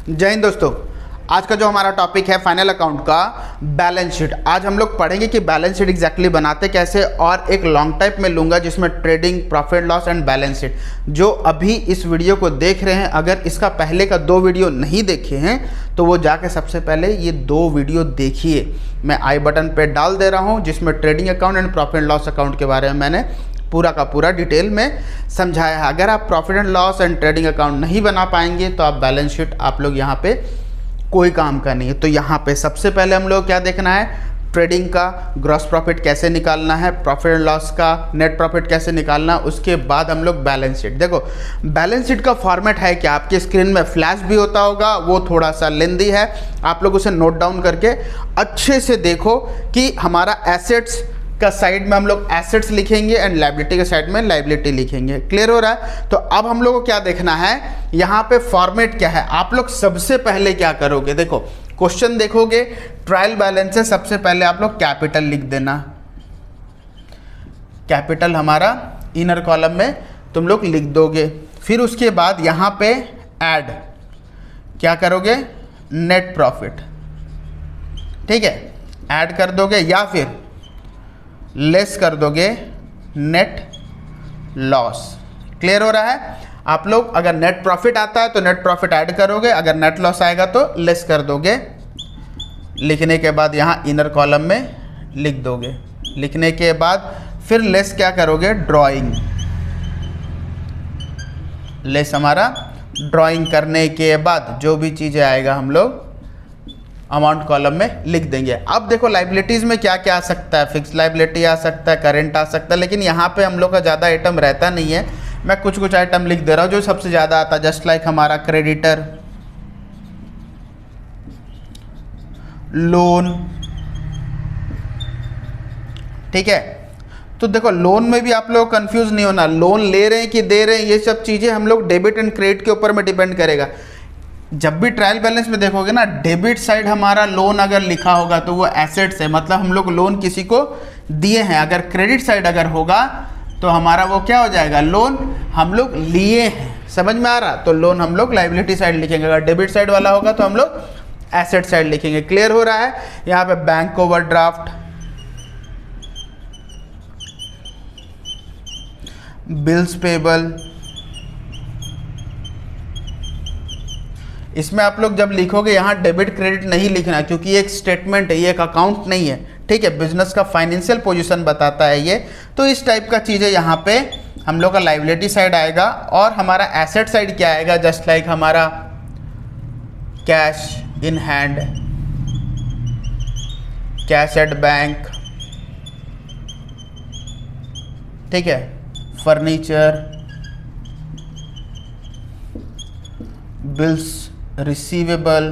जय हिंद दोस्तों। आज का जो हमारा टॉपिक है फाइनल अकाउंट का बैलेंस शीट। आज हम लोग पढ़ेंगे कि बैलेंस शीट एग्जैक्टली बनाते कैसे, और एक लॉन्ग टाइप में लूँगा जिसमें trading, profit loss and balance sheet. जो अभी इस वीडियो को देख रहे हैं, अगर इसका पहले का 2 वीडियो नहीं देखे हैं तो वो जाके सबसे पहले ये 2 वीडियो देखिए। मैं आई बटन पे डाल दे रहा हूँ जिसमें trading account and profit and loss account के बारे में मैंने पूरा का पूरा डिटेल में समझाया है। अगर आप profit and loss and trading account नहीं बना पाएंगे तो आप बैलेंस शीट आप लोग यहाँ पे कोई काम का नहीं है। तो यहाँ पे सबसे पहले हम लोग क्या देखना है, ट्रेडिंग का ग्रॉस प्रॉफिट कैसे निकालना है, प्रॉफिट एंड लॉस का नेट प्रॉफिट कैसे निकालना है, उसके बाद हम लोग बैलेंस शीट। देखो बैलेंस शीट का फॉर्मेट है कि आपके स्क्रीन में फ्लैश भी होता होगा, वो थोड़ा सा लेंदी है, आप लोग उसे नोट डाउन करके अच्छे से देखो कि हमारा एसेट्स का साइड में हम लोग एसेट्स लिखेंगे एंड लायबिलिटी के साइड में लायबिलिटी लिखेंगे। क्लियर हो रहा है? तो अब हम लोग को क्या देखना है, यहाँ पे फॉर्मेट क्या है। आप लोग सबसे पहले क्या करोगे, देखो क्वेश्चन देखोगे, ट्रायल बैलेंस है, सबसे पहले आप लोग कैपिटल लिख देना। कैपिटल हमारा इनर कॉलम में तुम लोग लिख दोगे। फिर उसके बाद यहाँ पे ऐड क्या करोगे, नेट प्रॉफिट। ठीक है, ऐड कर दोगे या फिर लेस कर दोगे नेट लॉस। क्लियर हो रहा है? आप लोग अगर नेट प्रॉफिट आता है तो नेट प्रॉफिट ऐड करोगे, अगर नेट लॉस आएगा तो लेस कर दोगे। लिखने के बाद यहाँ इनर कॉलम में लिख दोगे। लिखने के बाद फिर लेस क्या करोगे, ड्राइंग। लेस हमारा ड्राइंग करने के बाद जो भी चीज़ें आएगा हम लोग अमाउंट कॉलम में लिख देंगे। अब देखो लाइबिलिटीज़ में क्या क्या आ सकता है, फिक्स लाइबिलिटी आ सकता है, करेंट आ सकता है, लेकिन यहाँ पे हम लोग का ज़्यादा आइटम रहता नहीं है। मैं कुछ कुछ आइटम लिख दे रहा हूँ जो सबसे ज़्यादा आता है। जस्ट लाइक हमारा क्रेडिटर, लोन। ठीक है, तो देखो लोन में भी आप लोग कंफ्यूज नहीं होना, लोन ले रहे हैं कि दे रहे हैं, ये सब चीज़ें हम लोग डेबिट एंड क्रेडिट के ऊपर में डिपेंड करेगा। जब भी ट्रायल बैलेंस में देखोगे ना, डेबिट साइड हमारा लोन अगर लिखा होगा तो वो एसेट्स है, मतलब हम लोग लोन किसी को दिए हैं। अगर क्रेडिट साइड अगर होगा तो हमारा वो क्या हो जाएगा, लोन हम लोग लिए हैं। समझ में आ रहा? तो लोन हम लोग लायबिलिटी साइड लिखेंगे, अगर डेबिट साइड वाला होगा तो हम लोग एसेट साइड लिखेंगे। क्लियर हो रहा है? यहाँ पे बैंक ओवरड्राफ्ट, बिल्स पेबल, इसमें आप लोग जब लिखोगे यहाँ डेबिट क्रेडिट नहीं लिखना, क्योंकि ये एक स्टेटमेंट है, ये एक अकाउंट नहीं है। ठीक है, बिजनेस का फाइनेंशियल पोजीशन बताता है ये। तो इस टाइप का चीज़ें यहाँ पे हम लोग का लायबिलिटी साइड आएगा। और हमारा एसेट साइड क्या आएगा, जस्ट लाइक हमारा cash in hand, cash at bank. ठीक है, furniture, bills receivable,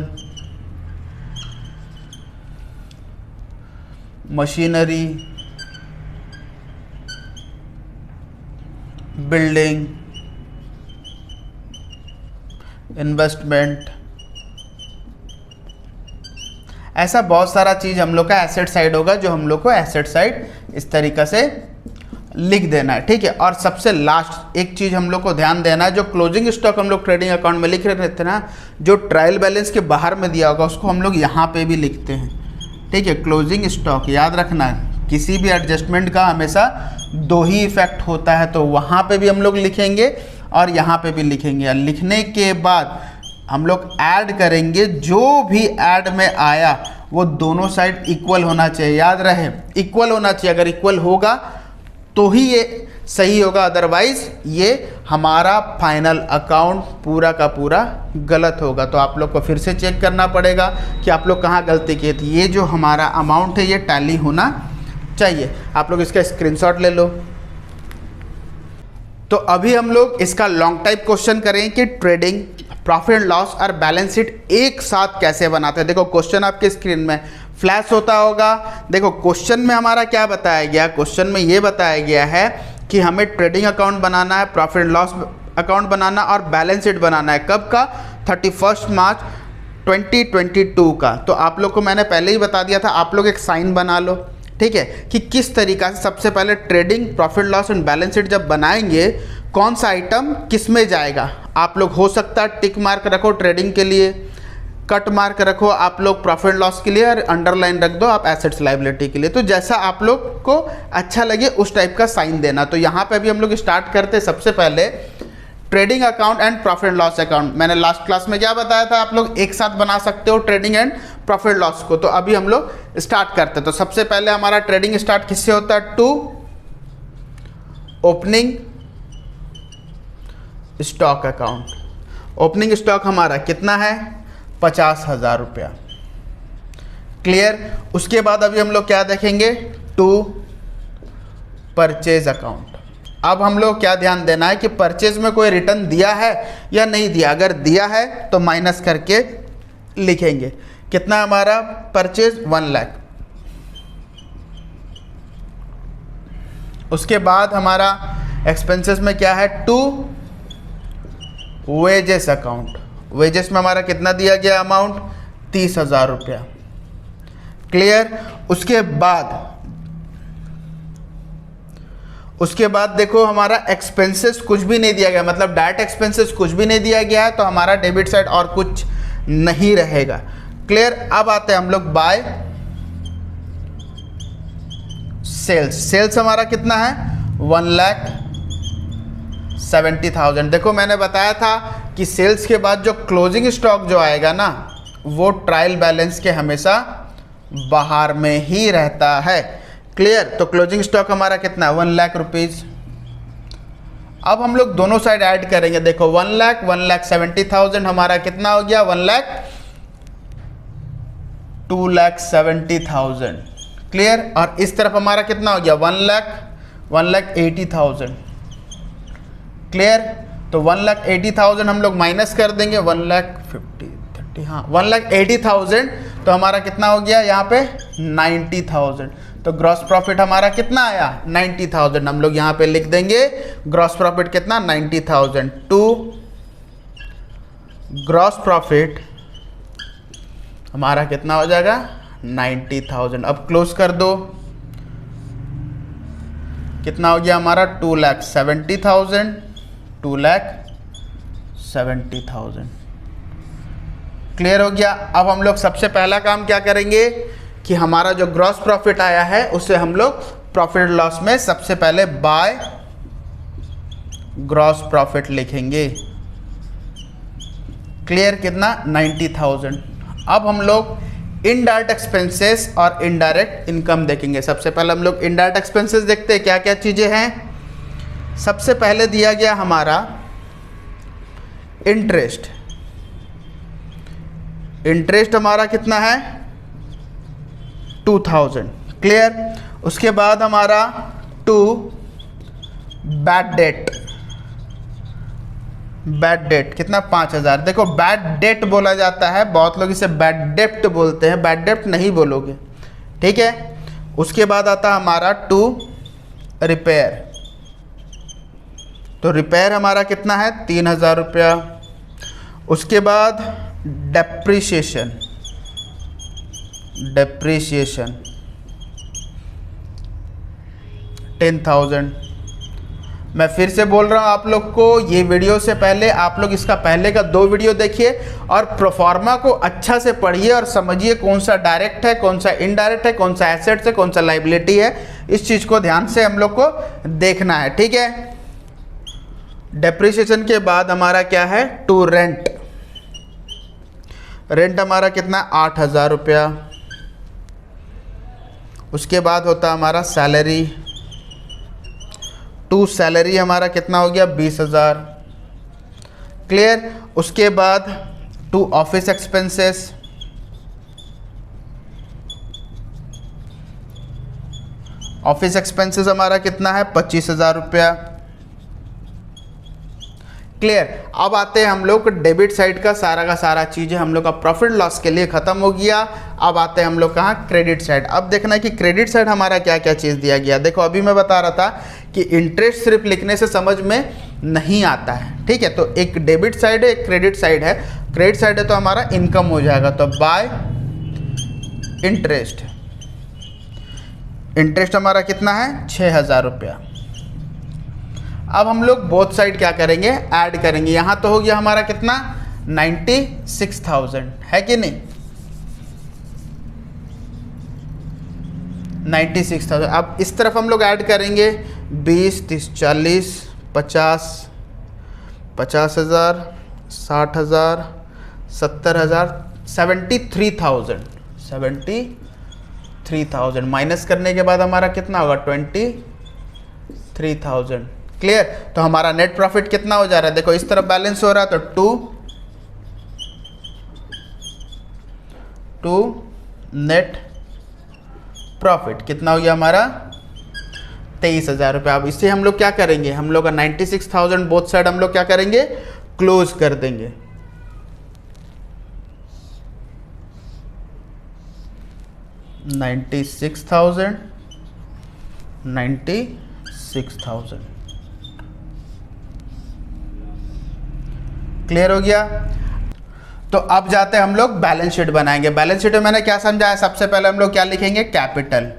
machinery, building, investment. ऐसा बहुत सारा चीज़ हम लोग का एसेट साइड होगा जो हम लोग को एसेट साइड इस तरीक़ा से लिख देना है। ठीक है, और सबसे लास्ट एक चीज़ हम लोग को ध्यान देना है, जो क्लोजिंग स्टॉक हम लोग ट्रेडिंग अकाउंट में लिख रहे थे ना, जो ट्रायल बैलेंस के बाहर में दिया होगा उसको हम लोग यहाँ पे भी लिखते हैं। ठीक है, क्लोजिंग स्टॉक याद रखना है, किसी भी एडजस्टमेंट का हमेशा 2 ही इफेक्ट होता है, तो वहाँ पे भी हम लोग लिखेंगे और यहाँ पे भी लिखेंगे। लिखने के बाद हम लोग ऐड करेंगे, जो भी ऐड में आया वो दोनों साइड इक्वल होना चाहिए। याद रहे, इक्वल होना चाहिए। अगर इक्वल होगा तो ही ये सही होगा, अदरवाइज ये हमारा फाइनल अकाउंट पूरा का पूरा गलत होगा। तो आप लोग को फिर से चेक करना पड़ेगा कि आप लोग कहाँ गलती किए थे। ये जो हमारा अमाउंट है ये टैली होना चाहिए। आप लोग इसका स्क्रीनशॉट ले लो। तो अभी हम लोग इसका लॉन्ग टाइप क्वेश्चन करें कि ट्रेडिंग, प्रॉफिट एंड लॉस और बैलेंस शीट एक साथ कैसे बनाते हैं। देखो क्वेश्चन आपके स्क्रीन में फ्लैश होता होगा। देखो क्वेश्चन में हमारा क्या बताया गया, क्वेश्चन में ये बताया गया है कि हमें ट्रेडिंग अकाउंट बनाना है, प्रॉफिट एंड लॉस अकाउंट बनाना और बैलेंस शीट बनाना है। कब का? 31 मार्च 2022 का। तो आप लोग को मैंने पहले ही बता दिया था, आप लोग एक साइन बना लो। ठीक है, कि किस तरीक़ा से सबसे पहले trading, profit loss and balance sheet जब बनाएंगे कौन सा आइटम किस में जाएगा। आप लोग हो सकता है टिक मार्क रखो ट्रेडिंग के लिए, कट मार्क रखो आप लोग प्रॉफिट लॉस के लिए और अंडरलाइन रख दो आप एसेट्स लायबिलिटी के लिए। तो जैसा आप लोग को अच्छा लगे उस टाइप का साइन देना। तो यहाँ पे भी हम लोग स्टार्ट करते हैं सबसे पहले trading account and profit loss account. मैंने लास्ट क्लास में क्या बताया था, आप लोग एक साथ बना सकते हो ट्रेडिंग एंड प्रॉफिट लॉस को। तो अभी हम लोग स्टार्ट करते हैं। तो सबसे पहले हमारा ट्रेडिंग स्टार्ट किससे होता है, to opening stock account. Opening stock हमारा कितना है, 50,000 रुपया। क्लियर। उसके बाद अभी हम लोग क्या देखेंगे, टू परचेज अकाउंट। अब हम लोग क्या ध्यान देना है कि परचेज में कोई रिटर्न दिया है या नहीं दिया। अगर दिया है तो माइनस करके लिखेंगे। कितना हमारा परचेज, 1 लाख। उसके बाद हमारा एक्सपेंसेस में क्या है, टू वेजेस अकाउंट। वेजेस में हमारा कितना दिया गया अमाउंट, 30,000 रुपया। क्लियर। उसके बाद देखो हमारा एक्सपेंसेस कुछ भी नहीं दिया गया, मतलब डायरेक्ट एक्सपेंसेस कुछ भी नहीं दिया गया है, तो हमारा डेबिट साइड और कुछ नहीं रहेगा। क्लियर। अब आते हैं हम लोग बाय सेल्स। सेल्स हमारा कितना है, 1,70,000। देखो मैंने बताया था कि सेल्स के बाद जो क्लोजिंग स्टॉक जो आएगा ना, वो ट्रायल बैलेंस के हमेशा बाहर में ही रहता है। क्लियर। तो क्लोजिंग स्टॉक हमारा कितना है, 1 लाख रुपीज़। अब हम लोग दोनों साइड ऐड करेंगे। देखो 1,70,000 हमारा कितना हो गया, 2,70,000। क्लियर। और इस तरफ हमारा कितना हो गया, 1,80,000। क्लियर। तो 1,80,000 हम लोग माइनस कर देंगे, 1,50,30, हाँ 1,80,000। तो हमारा कितना हो गया यहाँ पे, 90,000। तो ग्रॉस प्रॉफिट हमारा कितना आया, 90,000। हम लोग यहाँ पे लिख देंगे ग्रॉस प्रॉफिट कितना, 90,000। टू ग्रॉस प्रॉफिट हमारा कितना हो जाएगा, 90,000। अब क्लोज कर दो। कितना हो गया हमारा, 2,70,000, 2,70,000। क्लियर हो गया। अब हम लोग सबसे पहला काम क्या करेंगे कि हमारा जो ग्रॉस प्रॉफिट आया है उसे हम लोग प्रॉफिट लॉस में सबसे पहले बाय ग्रॉस प्रॉफिट लिखेंगे। क्लियर। कितना, 90,000। अब हम लोग इनडायरेक्ट एक्सपेंसेस और इनडायरेक्ट इनकम देखेंगे। सबसे पहले हम लोग इनडायरेक्ट एक्सपेंसेस देखते हैं क्या क्या चीज़ें हैं। सबसे पहले दिया गया हमारा इंटरेस्ट। इंटरेस्ट हमारा कितना है, 2,000। क्लियर। उसके बाद हमारा to bad debt. Bad debt कितना, 5,000। देखो बैड डेट बोला जाता है, बहुत लोग इसे बैड डेप्ट बोलते हैं, बैड डेप्ट नहीं बोलोगे, ठीक है। उसके बाद आता हमारा टू रिपेयर। तो रिपेयर हमारा कितना है, 3,000 रुपया। उसके बाद डेप्रीशिएशन। डेप्रीशिएशन 10,000। मैं फिर से बोल रहा हूँ आप लोग को, ये वीडियो से पहले आप लोग इसका पहले का 2 वीडियो देखिए और प्रोफार्मा को अच्छा से पढ़िए और समझिए कौन सा डायरेक्ट है, कौन सा इनडायरेक्ट है, कौन सा एसेट्स है, कौन सा लाइबिलिटी है। इस चीज़ को ध्यान से हम लोग को देखना है, ठीक है। डेप्रिसिएशन के बाद हमारा क्या है, टू रेंट। रेंट हमारा कितना, 8,000 रुपया। उसके बाद होता हमारा सैलरी। टू सैलरी हमारा कितना हो गया, 20,000। क्लियर। उसके बाद to office expenses. Office expenses हमारा कितना है, 25,000 रुपया। क्लियर। अब आते हैं हम लोग डेबिट साइड का सारा चीज़ें हम लोग का प्रॉफिट लॉस के लिए ख़त्म हो गया। अब आते हैं हम लोग कहाँ, क्रेडिट साइड। अब देखना है कि क्रेडिट साइड हमारा क्या क्या चीज़ दिया गया। देखो अभी मैं बता रहा था कि इंटरेस्ट सिर्फ लिखने से समझ में नहीं आता है, ठीक है। तो एक डेबिट साइड है, एक क्रेडिट साइड है। क्रेडिट साइड है तो हमारा इनकम हो जाएगा, तो बाय इंटरेस्ट। इंटरेस्ट हमारा कितना है, 6,000 रुपया। अब हम लोग बोथ साइड क्या करेंगे, ऐड करेंगे। यहाँ तो हो गया हमारा कितना, 96,000 है कि नहीं, 96,000। अब इस तरफ हम लोग ऐड करेंगे 20, 30, 40, 50, 50,000, 60,000, 70,000, 73,000 माइनस करने के बाद हमारा कितना होगा 23,000। क्लियर। तो हमारा नेट प्रॉफिट कितना हो जा रहा है, देखो इस तरफ बैलेंस हो रहा है तो टू नेट प्रॉफिट कितना हो गया हमारा 23,000 रुपये। अब इससे हम लोग क्या करेंगे, हम लोग का 96,000 बोथ साइड हम लोग क्या करेंगे, क्लोज कर देंगे। $96,000 क्लियर हो गया। तो अब जाते हैं हम लोग बैलेंस शीट बनाएंगे। बैलेंस शीट में मैंने क्या समझा है, सबसे पहले हम लोग क्या लिखेंगे, कैपिटल।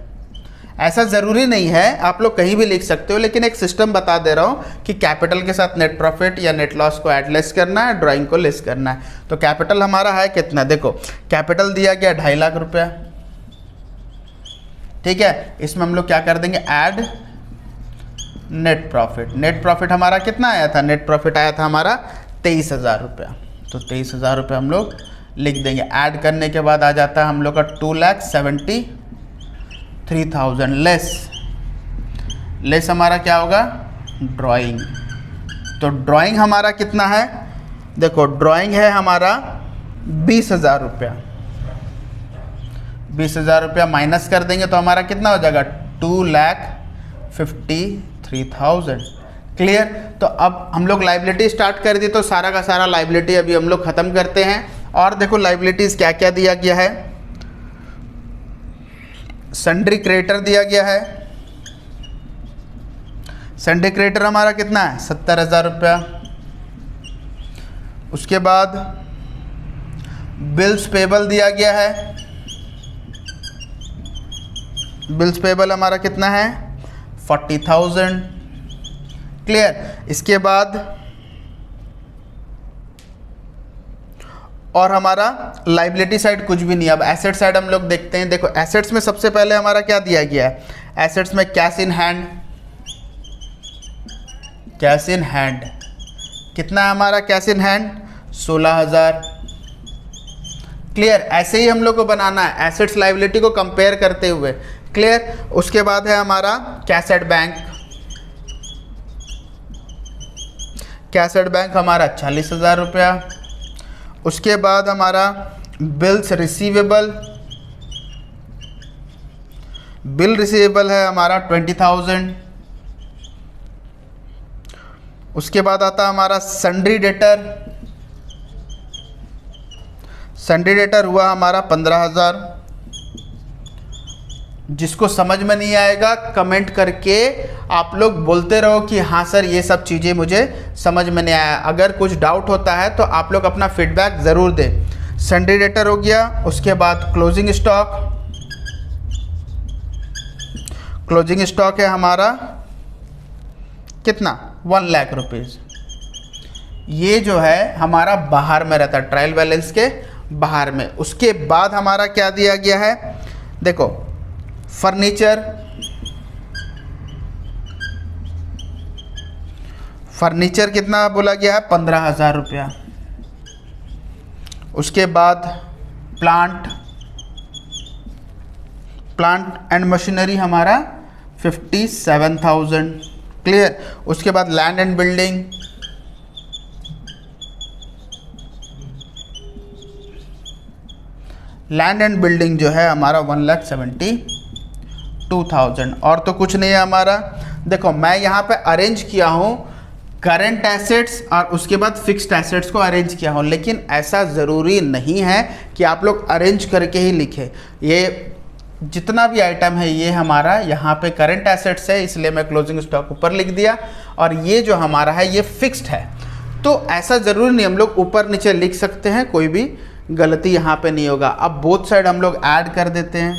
ऐसा ज़रूरी नहीं है, आप लोग कहीं भी लिख सकते हो, लेकिन एक सिस्टम बता दे रहा हूँ कि कैपिटल के साथ नेट प्रॉफिट या नेट लॉस को ऐड लेस करना है, ड्राइंग को लेस करना है। तो कैपिटल हमारा है कितना, देखो कैपिटल दिया गया 2.5 लाख रुपया, ठीक है। इसमें हम लोग क्या कर देंगे, add net profit. Net profit हमारा कितना आया था, नेट प्रॉफिट आया था हमारा 23,000 रुपया, तो 23,000 रुपये हम लोग लिख देंगे। ऐड करने के बाद आ जाता है हम लोग का 2,73,000 लेस हमारा क्या होगा, ड्राइंग। तो ड्राइंग हमारा कितना है, देखो ड्राइंग है हमारा 20,000 रुपया। 20,000 रुपया माइनस कर देंगे तो हमारा कितना हो जाएगा 2,53,000। क्लियर। तो अब हम लोग लाइबिलिटी स्टार्ट कर दी, तो सारा का सारा लाइबिलिटी अभी हम लोग ख़त्म करते हैं। और देखो लाइबिलिटीज़ क्या क्या दिया गया है, सन्ड्री क्रेडिटर दिया गया है। सन्ड्री क्रेडिटर हमारा कितना है 70,000 रुपया। उसके बाद बिल्स पेबल दिया गया है, बिल्स पेबल हमारा कितना है 40,000। क्लियर। इसके बाद और हमारा लाइबिलिटी साइड कुछ भी नहीं। अब एसेट साइड हम लोग देखते हैं। देखो एसेट्स में सबसे पहले हमारा क्या दिया गया है, एसेट्स में cash in hand. Cash in hand कितना है हमारा, कैश इन हैंड 16,000। क्लियर। ऐसे ही हम लोग को बनाना है एसेट्स लाइबिलिटी को कंपेयर करते हुए। क्लियर। उसके बाद है हमारा cash at bank. Cash at bank हमारा 40,000 रुपया। उसके बाद हमारा बिल्स रिसीवेबल, बिल रिसीवेबल है हमारा 20,000। उसके बाद आता है हमारा सन्ड्री डेटर। सन्ड्री डेटर हुआ हमारा 15,000। जिसको समझ में नहीं आएगा कमेंट करके आप लोग बोलते रहो कि हाँ सर ये सब चीज़ें मुझे समझ में नहीं आया। अगर कुछ डाउट होता है तो आप लोग अपना फीडबैक ज़रूर दें। सन्ड्री डेटर हो गया। उसके बाद क्लोजिंग स्टॉक। क्लोजिंग स्टॉक है हमारा कितना 1 लाख रुपीज़। ये जो है हमारा बाहर में रहता है, ट्रायल बैलेंस के बाहर में। उसके बाद हमारा क्या दिया गया है, देखो फर्नीचर। फर्नीचर कितना बोला गया है 15,000 रुपया। उसके बाद प्लांट एंड मशीनरी हमारा 57,000। क्लियर। उसके बाद land and building, land and building जो है हमारा 1,72,000। और तो कुछ नहीं है हमारा। देखो मैं यहाँ पे अरेंज किया हूँ करंट एसेट्स और उसके बाद फिक्स्ड एसेट्स को अरेंज किया हूँ, लेकिन ऐसा ज़रूरी नहीं है कि आप लोग अरेंज करके ही लिखें। ये जितना भी आइटम है ये हमारा यहाँ पे करंट एसेट्स है, इसलिए मैं क्लोजिंग स्टॉक ऊपर लिख दिया। और ये जो हमारा है ये फिक्स्ड है, तो ऐसा ज़रूरी नहीं, हम लोग ऊपर नीचे लिख सकते हैं, कोई भी गलती यहाँ पे नहीं होगा। अब बोथ साइड हम लोग ऐड कर देते हैं।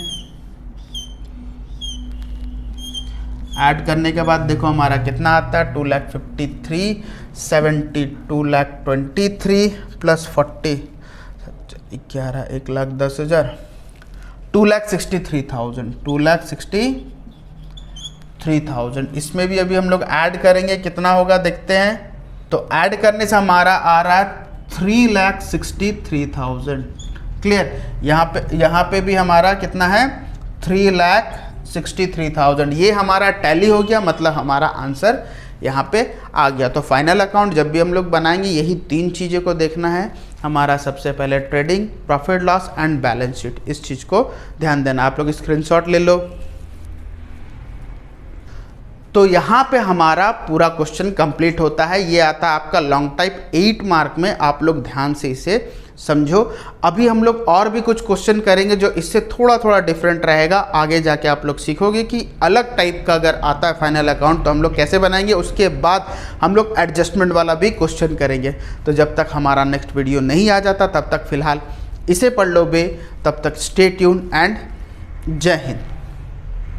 ऐड करने के बाद देखो हमारा कितना आता है 2,53,70 2,23,000 प्लस 40 11 1,10,000 2,63,000 2,63,000। इसमें भी अभी हम लोग ऐड करेंगे, कितना होगा देखते हैं। तो ऐड करने से हमारा आ रहा है 3,63,000। क्लियर। यहाँ पे भी हमारा कितना है 3,63,000। ये हमारा टैली हो गया, मतलब हमारा आंसर यहाँ पे आ गया। तो फाइनल अकाउंट जब भी हम लोग बनाएंगे यही 3 चीज़ों को देखना है हमारा। सबसे पहले trading, profit loss and balance sheet, इस चीज़ को ध्यान देना। आप लोग स्क्रीनशॉट ले लो। तो यहाँ पे हमारा पूरा क्वेश्चन कंप्लीट होता है। ये आता है आपका लॉन्ग टाइप 8 मार्क में। आप लोग ध्यान से इसे समझो। अभी हम लोग और भी कुछ क्वेश्चन करेंगे जो इससे थोड़ा थोड़ा डिफरेंट रहेगा। आगे जाके आप लोग सीखोगे कि अलग टाइप का अगर आता है फाइनल अकाउंट तो हम लोग कैसे बनाएंगे। उसके बाद हम लोग एडजस्टमेंट वाला भी क्वेश्चन करेंगे। तो जब तक हमारा नेक्स्ट वीडियो नहीं आ जाता तब तक फ़िलहाल इसे पढ़ लो बे। तब तक स्टे ट्यून एंड जय हिंद।